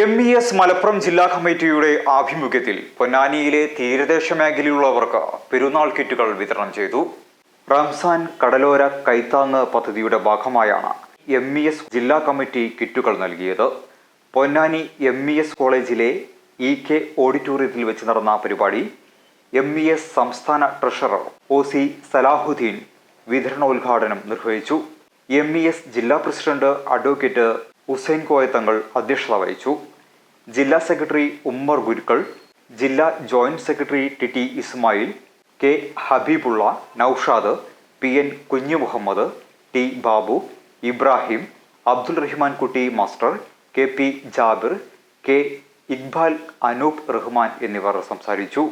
MES Malappuram ജില്ലാ കമ്മിറ്റിയുടെ ആഭിമുഖ്യത്തിൽ പൊന്നാനിയിലെ തീരദേശ മേഖലയിലുള്ളവർക്ക് പെരുന്നാൾ കിറ്റുകൾ വിതരണം ചെയ്തു. റംസാൻ കടലോര കൈത്താങ്ങ് പദ്ധതിയുടെ ഭാഗമായാണ് MES ജില്ലാ കമ്മിറ്റി കിറ്റുകൾ നൽകിയത്. പൊന്നാനി MES കോളേജിലെ EK ഓഡിറ്റോറിയത്തിൽ വെച്ച് നടന്ന പരിപാടി MES സംസ്ഥാന ട്രഷറർ OC സലാഹുദ്ദീൻ വിതരണോദ്ഘാടനം നിർവഹിച്ചു. MES ജില്ലാ പ്രസിഡന്റ് അഡ്വക്കേറ്റ് ഹുസൈൻ കോയത്തങ്ങൾ അധ്യക്ഷത വഹിച്ചു. ജില്ലാ സെക്രട്ടറി ഉമ്മർ ഗുരുക്കൾ, ജില്ലാ joint secretary TT Ismail, K Habibulla, Noushad, PN Kunjumuhammad, T Babu, Ibrahim, Abdul Rahman Kutty master, KP Jabir, K Iqbal, Anoop Rahman എന്നിവർ സംസാരിച്ചു.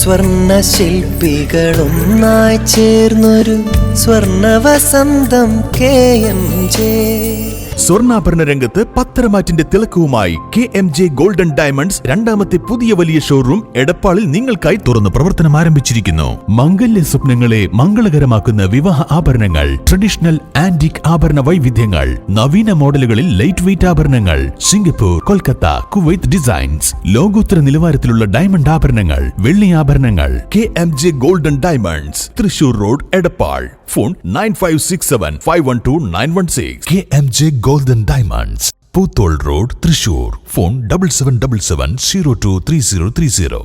സ്വർണ്ണ ശില്പികളൊന്നായി ചേർന്നൊരു സ്വർണ്ണ വസന്തം KMJ. സ്വർണ്ണാഭരണ രംഗത്ത് പത്തരമാറ്റിന്റെ തിളക്കവുമായി KMJ ഗോൾഡൻ ഡയമണ്ട്സ് രണ്ടാമത്തെ പുതിയ വലിയ ഷോറൂം എടപ്പാളിൽ നിങ്ങൾക്കായി തുറന്ന് പ്രവർത്തനം ആരംഭിച്ചിരിക്കുന്നു. മംഗല്യ സ്വപ്നങ്ങളെ മംഗളകരമാക്കുന്ന വിവാഹ ആഭരണങ്ങൾ, ട്രഡീഷണൽ ആന്റിക് ആഭരണ വൈവിധ്യങ്ങൾ, നവീന മോഡലുകളിൽ ലൈറ്റ് വെയ്റ്റ് ആഭരണങ്ങൾ, സിംഗപ്പൂർ, കൊൽക്കത്ത, കുവൈത്ത് ഡിസൈൻസ്, ലോകോത്തര നിലവാരത്തിലുള്ള ഡയമണ്ട് ആഭരണങ്ങൾ, വെള്ളി ആഭരണങ്ങൾ. KMJ golden diamonds, Thrissur road, Edappal. Phone 9567512916. KMJ Golden Diamonds, Poothol Road, Thrissur. Phone 7777 023030.